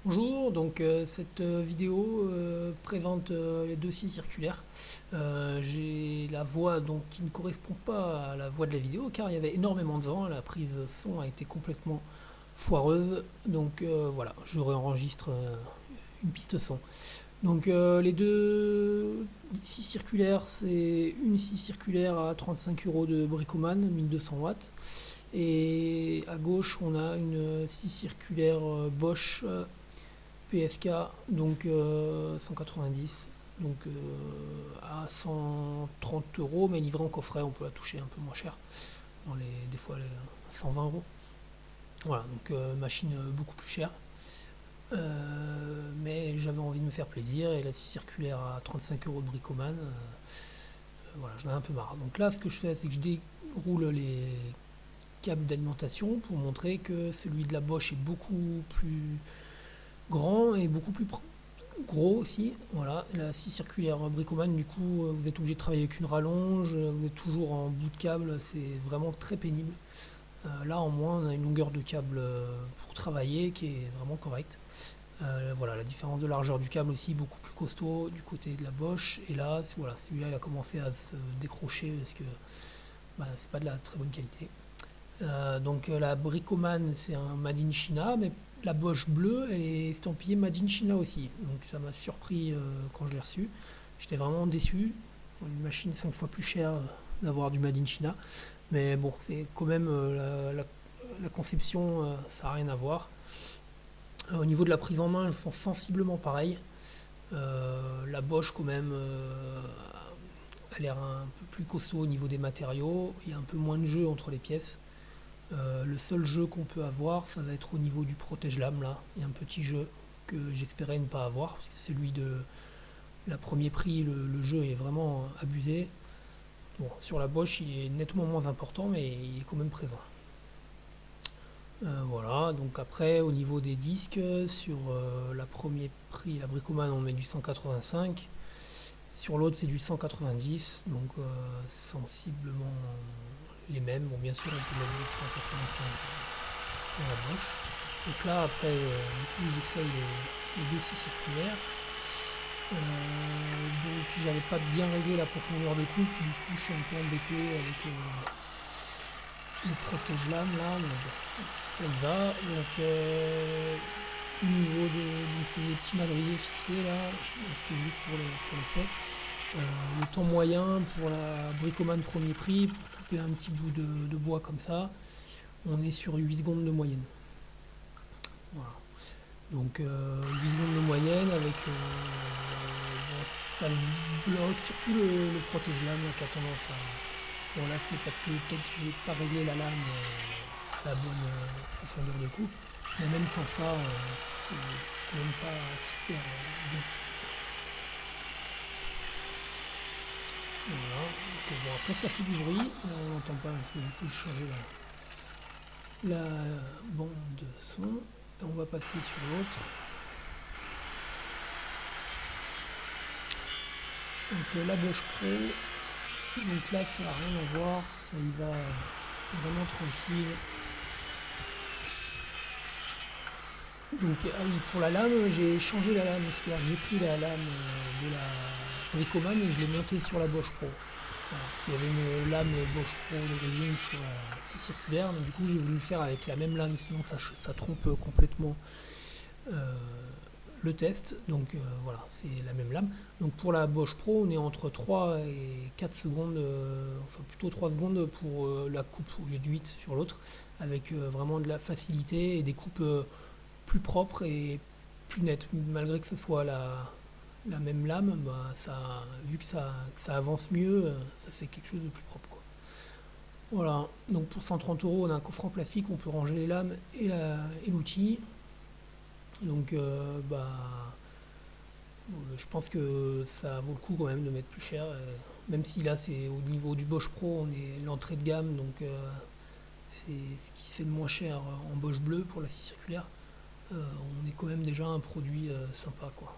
Bonjour, donc cette vidéo présente les deux scies circulaires. J'ai la voix donc qui ne correspond pas à la voix de la vidéo car il y avait énormément de vent, la prise son a été complètement foireuse, donc voilà, je réenregistre une piste son. Donc les deux scies circulaires, c'est une scie circulaire à 35 € de Bricoman, 1200 watts, et à gauche on a une scie circulaire Bosch PSK, donc 190, donc à 130 €, mais livré en coffret, on peut la toucher un peu moins cher, des fois les 120 €. Voilà, donc machine beaucoup plus chère. Mais j'avais envie de me faire plaisir et la scie circulaire à 35 € de Bricoman, voilà, j'en ai un peu marre. Donc là, ce que je fais, c'est que je déroule les câbles d'alimentation pour montrer que celui de la Bosch est beaucoup plus grand et beaucoup plus gros aussi. Voilà, la scie circulaire Bricoman, du coup, vous êtes obligé de travailler avec une rallonge, vous êtes toujours en bout de câble, c'est vraiment très pénible. Là, en moins, on a une longueur de câble pour travailler qui est vraiment correcte. Voilà, la différence de largeur du câble aussi beaucoup plus costaud du côté de la Bosch. Et là, voilà, celui-là, il a commencé à se décrocher parce que c'est pas de la très bonne qualité. Donc la Bricoman, c'est un Made in China, mais la Bosch bleue, elle est estampillée Made in China aussi. Donc ça m'a surpris quand je l'ai reçue. J'étais vraiment déçu. Une machine 5 fois plus chère d'avoir du Made in China. Mais bon, c'est quand même la conception, ça n'a rien à voir. Au niveau de la prise en main, elles sont sensiblement pareilles. La Bosch quand même a l'air un peu plus costaud au niveau des matériaux. Il y a un peu moins de jeu entre les pièces. Le seul jeu qu'on peut avoir, ça va être au niveau du protège-lame là. Il y a un petit jeu que j'espérais ne pas avoir, parce que celui de la premier prix, le jeu est vraiment abusé. Bon, sur la Bosch, il est nettement moins important, mais il est quand même présent. Voilà, donc après, au niveau des disques, sur la premier prix, la Bricoman, on met du 185. Sur l'autre, c'est du 190, donc sensiblement les mêmes. Bon, bien sûr, on peut mettre du 185 dans la bouche. Donc là, après, du coup, j'essaye les deux scies circulaires. Donc, j'avais pas bien réglé la profondeur de coupe, du coup, je suis un peu embêté avec le protège-lame là, mais bon, ça y va. Donc, au niveau des petits madriers fixés là, c'est juste pour le fait. Le temps moyen pour la Bricoman premier prix, pour couper un petit bout de bois comme ça, on est sur 8 secondes de moyenne. Voilà. Donc 8 secondes de moyenne avec bon, ça bloque, surtout le protège-lame qui a tendance à. Bon là c'est parce que peut-être que je n'ai pas réglé la lame à la bonne profondeur de coupe, mais même sans ça, c'est même pas super bien. Voilà. Donc, bon, après ça fait du bruit, on n'entend pas, parce que du coup j'ai changé la bande de son. Et on va passer sur l'autre. Donc la Bosch Pro, donc là ça n'a rien à voir, ça y va vraiment tranquille. Donc ah oui, pour la lame, j'ai changé la lame, c'est-à-dire que j'ai pris la lame de la Bricoman et je l'ai montée sur la Bosch Pro. Voilà. Il y avait une lame Bosch Pro d'origine sur la scie circulaire, mais du coup j'ai voulu le faire avec la même lame, sinon ça trompe complètement euh, le test. Donc voilà, c'est la même lame. Donc pour la Bosch Pro, on est entre 3 et 4 secondes, enfin plutôt 3 secondes pour la coupe au lieu de 8 sur l'autre, avec vraiment de la facilité et des coupes plus propres et plus nettes. Malgré que ce soit la même lame, bah, ça, vu que ça avance mieux, ça fait quelque chose de plus propre, quoi. Voilà, donc pour 130 €, on a un coffre en plastique, on peut ranger les lames et l'outil. Donc je pense que ça vaut le coup quand même de mettre plus cher. Même si là c'est au niveau du Bosch Pro, on est l'entrée de gamme, donc c'est ce qui se fait de moins cher en Bosch bleu pour la scie circulaire. On est quand même déjà un produit sympa, quoi.